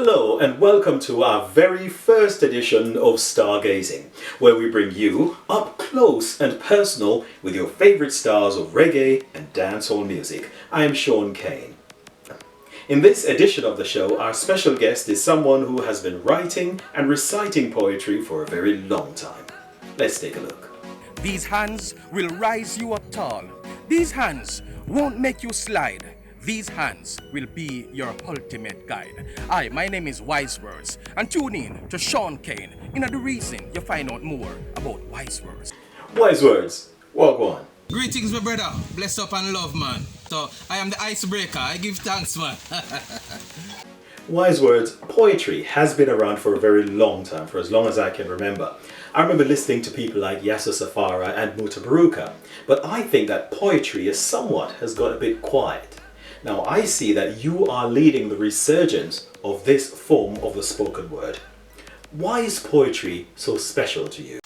Hello and welcome to our very first edition of Stargazing, where we bring you up close and personal with your favourite stars of reggae and dancehall music. I am Sean Kane. In this edition of the show, our special guest is someone who has been writing and reciting poetry for a very long time. Let's take a look. These hands will rise you up tall. These hands won't make you slide. These hands will be your ultimate guide. My name is Wise Words, and tune in to Sean Kane. The reason you find out more about Wise Words. Wise Words, walk on. Greetings, my brother. Bless up and love, man. So, I am the icebreaker. I give thanks, man. Wise Words, poetry has been around for a very long time, for as long as I can remember. I remember listening to people like Yasser Safara and Mutabaruka, but I think that poetry has got a bit quiet. Now I see that you are leading the resurgence of this form of the spoken word. Why is poetry so special to you?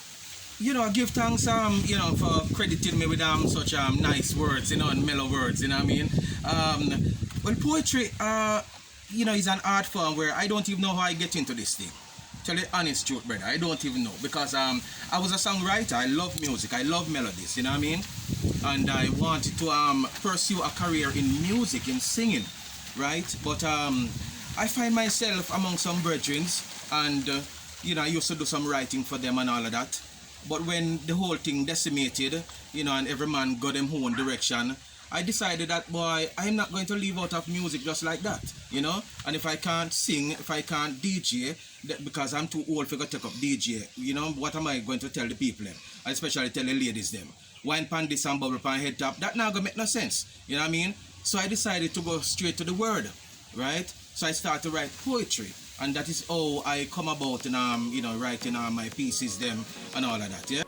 I give thanks, for crediting me with such nice words, and mellow words, you know what I mean? Well, poetry, is an art form where I don't even know how I get into this thing. Tell you the honest truth, brother, I don't even know, because I was a songwriter. I love music, I love melodies, you know what I mean? And I wanted to pursue a career in music, in singing, right? But I find myself among some brethren, and I used to do some writing for them and all of that. But when the whole thing decimated, and every man got them own direction, I decided that, boy, I'm not going to live out of music just like that, And if I can't sing, if I can't DJ, because I'm too old for to take up DJ, what am I going to tell the people them? I especially tell the ladies them. Wine pan this and bubble pan head top, that not gonna make no sense, you know what I mean? So I decided to go straight to the word, right? So I started to write poetry, and that is how I come about in writing my pieces them and all of that, yeah?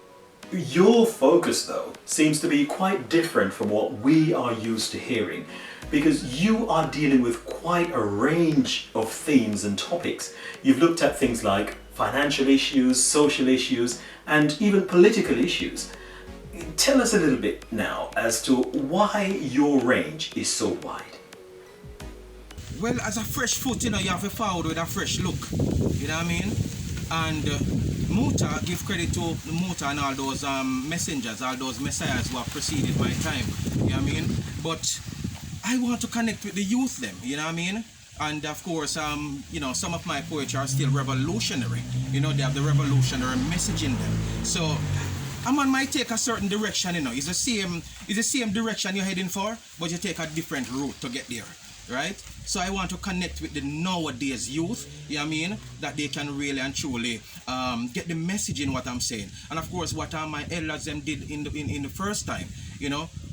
Your focus, though, seems to be quite different from what we are used to hearing, because you are dealing with quite a range of themes and topics. You've looked at things like financial issues, social issues, and even political issues. Tell us a little bit now as to why your range is so wide. Well, as a fresh foot, you have to forward with a fresh look, you know what I mean? And Muta, give credit to Muta and all those messengers, all those messiahs who have preceded my time, you know what I mean? But I want to connect with the youth them, you know what I mean? And of course, some of my poetry are still revolutionary, they have the revolutionary message in them. So a man might take a certain direction, it's the same direction you're heading for, but you take a different route to get there, right? So I want to connect with the nowadays youth, you know what I mean, that they can really and truly get the message in what I'm saying. And of course, what my elders them did in the first time,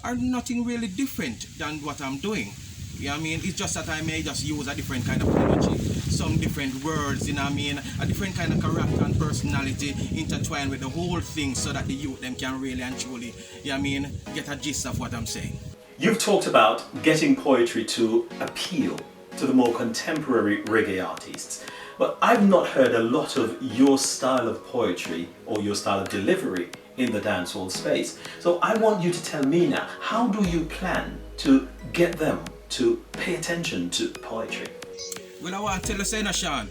are nothing really different than what I'm doing. You know what I mean? It's just that I may just use a different kind of energy, some different words, you know what I mean? A different kind of character and personality intertwined with the whole thing so that the youth them can really and truly, you know what I mean, get a gist of what I'm saying. You've talked about getting poetry to appeal to the more contemporary reggae artists, but I've not heard a lot of your style of poetry or your style of delivery in the dancehall space. So I want you to tell me now, how do you plan to get them to pay attention to poetry? Well, I want to tell you, saying, Sean,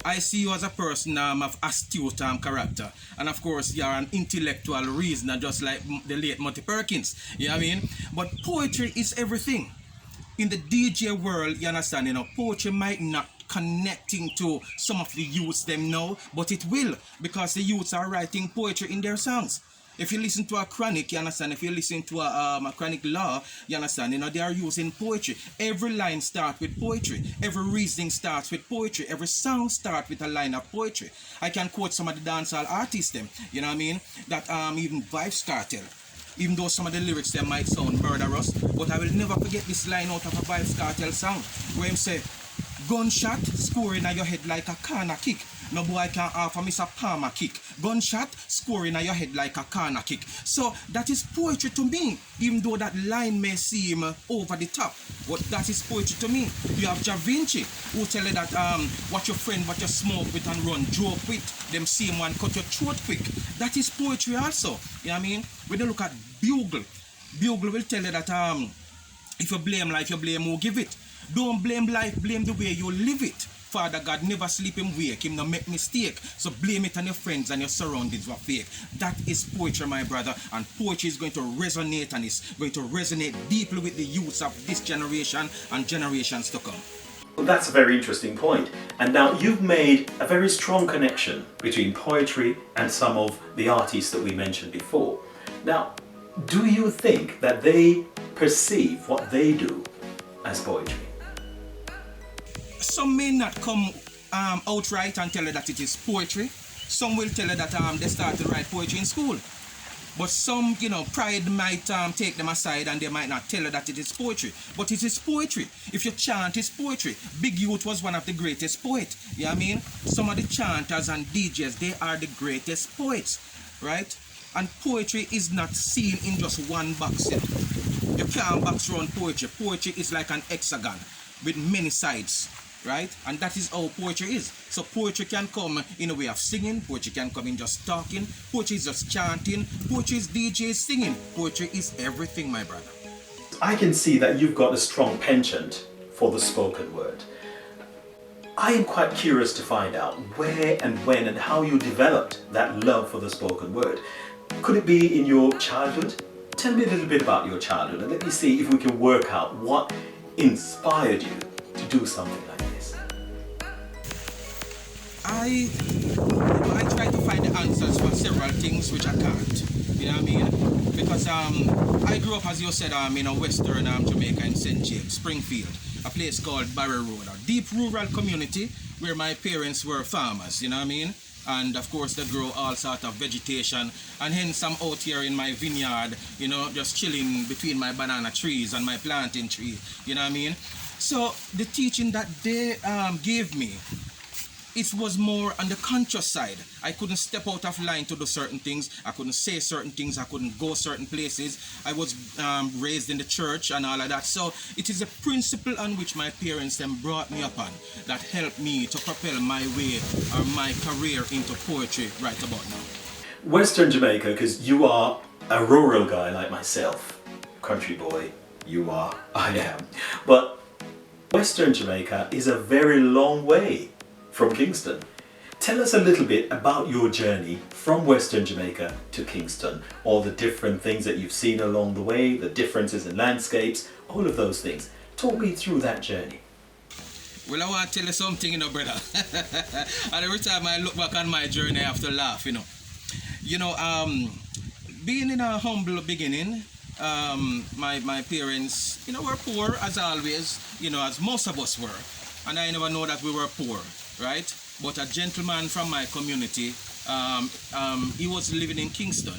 I see you as a person of astute character. And of course, you're an intellectual reasoner, just like the late Monty Perkins, you know what I mean? But poetry is everything. In the DJ world, you understand, poetry might not connecting to some of the youths them now, but it will, because the youths are writing poetry in their songs. If you listen to a Chronic, you understand? If you listen to a Chronic Law, you understand? They are using poetry. Every line starts with poetry. Every reasoning starts with poetry. Every song starts with a line of poetry. I can quote some of the dancehall artists them, you know what I mean? That even Vybz Kartel. Even though some of the lyrics them might sound murderous, but I will never forget this line out of a Vybz Kartel song, where him say, gunshot scoring at your head like a corner kick. No boy can offer me a palmer kick. Gunshot scoring at your head like a corner kick. So that is poetry to me, even though that line may seem over the top. But that is poetry to me. You have Da Vinci who tell you that what your friend what you smoke with and run joke with, them same one cut your throat quick. That is poetry also. You know what I mean? When you look at Bugle will tell you that if you blame life, you blame who give it. Don't blame life, blame the way you live it. Father God never sleep him wake, him no make mistake. So blame it on your friends and your surroundings were fake. That is poetry, my brother, and poetry is going to resonate and is going to resonate deeply with the youths of this generation and generations to come. Well, that's a very interesting point. And now you've made a very strong connection between poetry and some of the artists that we mentioned before. Now, do you think that they perceive what they do as poetry? Some may not come outright and tell you that it is poetry. Some will tell you that they started to write poetry in school. But some, pride might take them aside and they might not tell you that it is poetry. But it is poetry. If you chant, it's poetry. Big Youth was one of the greatest poets. You know what I mean? Some of the chanters and DJs, they are the greatest poets, right? And poetry is not seen in just one box. You can't box around poetry. Poetry is like an hexagon with many sides, right? And that is how poetry is. So poetry can come in a way of singing, poetry can come in just talking, poetry is just chanting, poetry is DJs singing, poetry is everything, my brother. I can see that you've got a strong penchant for the spoken word. I am quite curious to find out where and when and how you developed that love for the spoken word. Could it be in your childhood? Tell me a little bit about your childhood and let me see if we can work out what inspired you to do something like this. I try to find the answers for several things which I can't. You know what I mean? Because I grew up, as you said, in a western Jamaica in St. James, Springfield, a place called Barry Road, a deep rural community where my parents were farmers, you know what I mean? And of course they grow all sort of vegetation, and hence I'm out here in my vineyard, just chilling between my banana trees and my plantain tree, you know what I mean? So the teaching that they gave me, it was more on the conscious side. I couldn't step out of line to do certain things. I couldn't say certain things. I couldn't go certain places. I was raised in the church and all of that. So it is a principle on which my parents then brought me up on that helped me to propel my way or my career into poetry right about now. Western Jamaica, because you are a rural guy like myself, country boy, you are, I am. But Western Jamaica is a very long way from Kingston. Tell us a little bit about your journey from Western Jamaica to Kingston, all the different things that you've seen along the way, the differences in landscapes, all of those things. Talk me through that journey. Well, I want to tell you something, brother. And every time I look back on my journey, I have to laugh, being in a humble beginning, my parents, were poor as always, as most of us were. And I never know that we were poor, right? But a gentleman from my community, he was living in Kingston,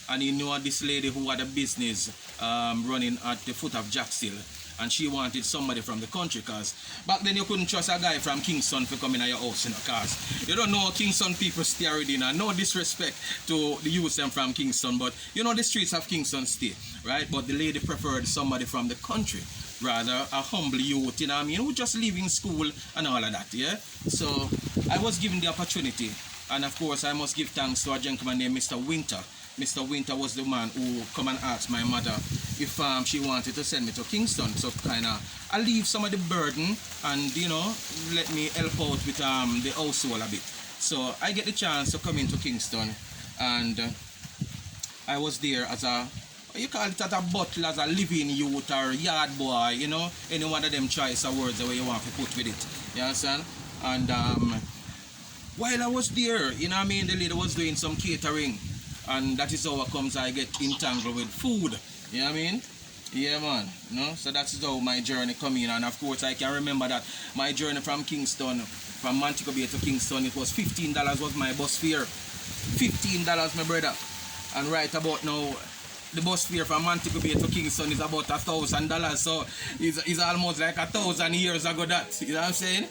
and he knew this lady who had a business running at the foot of Jack's Hill, and she wanted somebody from the country, because back then you couldn't trust a guy from Kingston to come in your house, because you don't know Kingston people stay already, no disrespect to the youths them from Kingston, but the streets of Kingston stay, right? But the lady preferred somebody from the country, rather a humble youth, who just leaving school and all of that, yeah? So I was given the opportunity, and of course I must give thanks to a gentleman named Mr. Winter. Mr. Winter was the man who come and asked my mother if she wanted to send me to Kingston, so kind of I leave some of the burden and let me help out with the household a bit. So I get the chance to come into Kingston, and I was there as you call it as a butler, as a living youth or yard boy, any one of them choice of words the way you want to put with it, you understand? And while I was there, the lady was doing some catering, and that is how I get entangled with food, you know what I mean? Yeah, man, so that's how my journey come in. And of course I can remember that my journey from Kingston, from Montego Bay to Kingston, it was $15 was my bus fare. $15, my brother. And right about now, the bus fare from Montego Bay to Kingston is about $1,000, so it's almost like 1,000 years ago that, you know what I'm saying?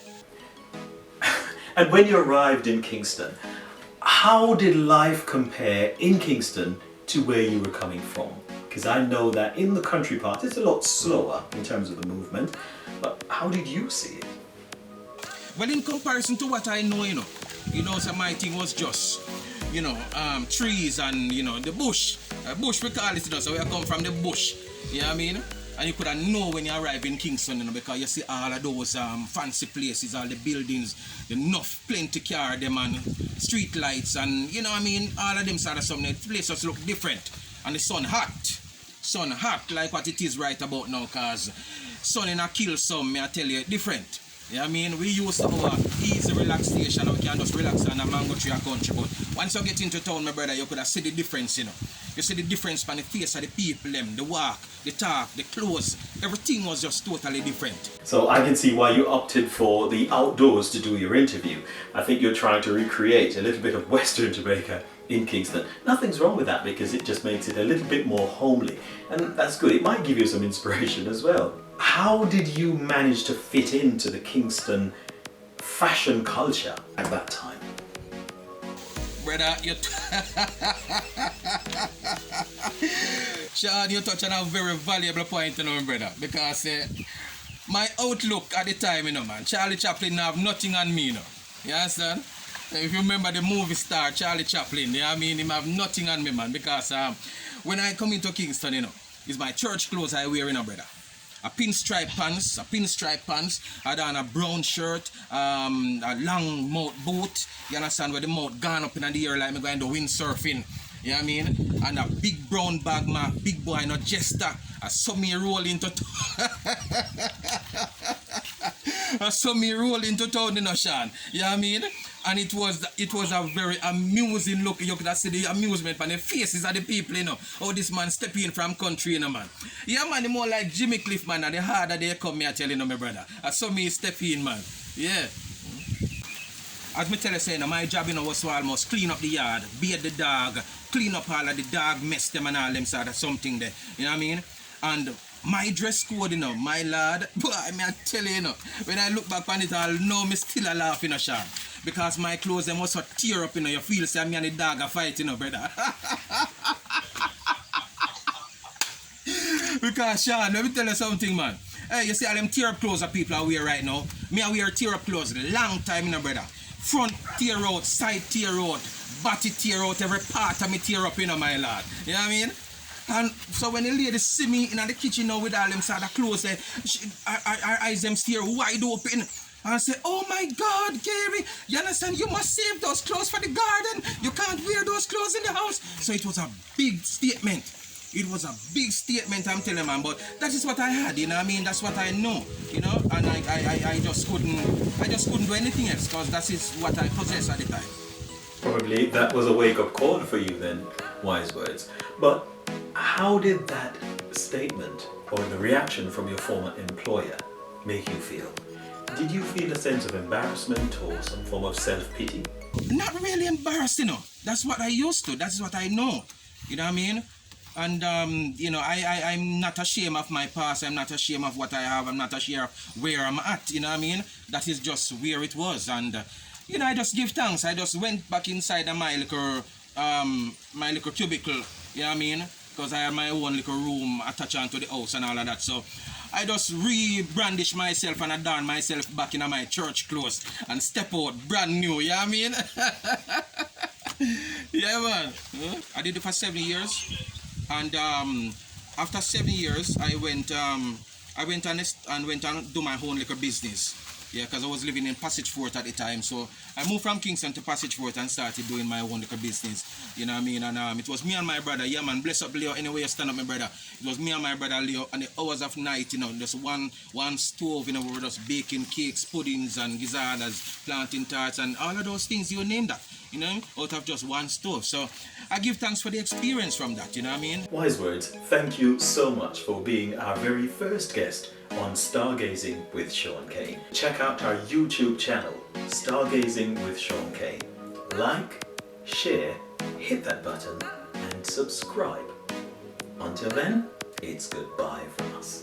And when you arrived in Kingston, how did life compare in Kingston to where you were coming from? Because I know that in the country part it's a lot slower in terms of the movement, but how did you see it? Well, in comparison to what I know, so my thing was just, trees and, the bush. Bush we call it, so we come from the bush, you know what I mean? And you could have know when you arrive in Kingston, you know, because you see all of those fancy places, all the buildings, enough plenty car them and street lights and you know what I mean, all of them sort of something. The place just look different. And the sun hot like what it is right about now, cause sun in a kill some, may I tell you, different. You know what I mean? We used to our easy relaxation, we can just relax on a mango tree a country, but once you get into town, my brother, you could have see the difference, you know. You see the difference from the face of the people, them, the walk, the talk, the clothes, everything was just totally different. So I can see why you opted for the outdoors to do your interview. I think you're trying to recreate a little bit of Western Jamaica in Kingston. Nothing's wrong with that because it just makes it a little bit more homely. And that's good. It might give you some inspiration as well. How did you manage to fit into the Kingston fashion culture at that time? Brother, Sean, you touch on a very valuable point, you know, brother, because my outlook at the time, you know, man, Charlie Chaplin have nothing on me, you know. You understand? If you remember the movie star Charlie Chaplin, you know what I mean, him have nothing on me, man, because when I come into Kingston, you know, it's my church clothes I wear, you know, brother. A pinstripe pants, I done a brown shirt, a long mouth boot, you understand, where the mouth gone up in the air like me going to windsurfing, you know what I mean? And a big brown bag, my big boy, no jester, I saw me roll into town, you know, Sean, you know what I mean? And it was a very amusing look. You could see the amusement on the faces of the people, you know. Oh, this man step in from country, you know, man. Yeah, man, the more like Jimmy Cliff, man, and the harder they come, me I tell you, know, my brother. I saw me step in, man. Yeah. As me tell you, saying, my job, you know, was to almost clean up the yard, bathe the dog, clean up all of the dog mess them and all them sort of something there. You know what I mean? And my dress code, you know, my lad, boy, I mean, I tell you, you know, when I look back on it, I'll know me still a laugh, you know, Sean. Because my clothes, them also tear up, you know, you feel say me and the dog are fighting, you know, brother. Because, Sean, let me tell you something, man. Hey, you see all them tear up clothes that people are wearing right now? Me I wear tear up clothes long time, you know, brother. Front tear out, side tear out, body tear out, every part of me tear up, you know, my lad. You know what I mean? And so when the ladies see me in the kitchen now with all them sort of clothes, her eyes them stare wide open. And I say, oh my God, Gary, you understand? You must save those clothes for the garden. You can't wear those clothes in the house. So it was a big statement. It was a big statement, I'm telling you, man. But that is what I had, you know what I mean? That's what I know, you know? And I just couldn't do anything else because that is what I possessed at the time. Probably that was a wake-up call for you then, wise words. But how did that statement or the reaction from your former employer make you feel? Did you feel a sense of embarrassment or some form of self-pity? Not really embarrassed, you know. That's what I used to. That's what I know. You know what I mean? And, you know, I'm not ashamed of my past. I'm not ashamed of what I have. I'm not ashamed of where I'm at. You know what I mean? That is just where it was. And, you know, I just give thanks. I just went back inside of my little cubicle. You know what I mean? Because I had my own little room attached onto the house and all of that. So I just re-brandish myself and I don myself back in my church clothes and step out brand new, you know what I mean? Yeah, man. I did it for 7 years. And after 7 years, I went and do my own little business. Yeah, because I was living in Passage Fort at the time. So I moved from Kingston to Passage Fort and started doing my own little business. You know what I mean? And it was me and my brother. Yeah, man, bless up Leo. Anyway, you stand up, my brother. It was me and my brother Leo. And the hours of night, you know, just one stove, you know, we were just baking cakes, puddings, and gizzards, plantain tarts, and all of those things. You name that, you know, out of just one stove. So I give thanks for the experience from that. You know what I mean? Wise words. Thank you so much for being our very first guest on Stargazing with Sean Kane. Check out our YouTube channel, Stargazing with Sean Kane. Like, share, hit that button and subscribe. Until then, it's goodbye from us.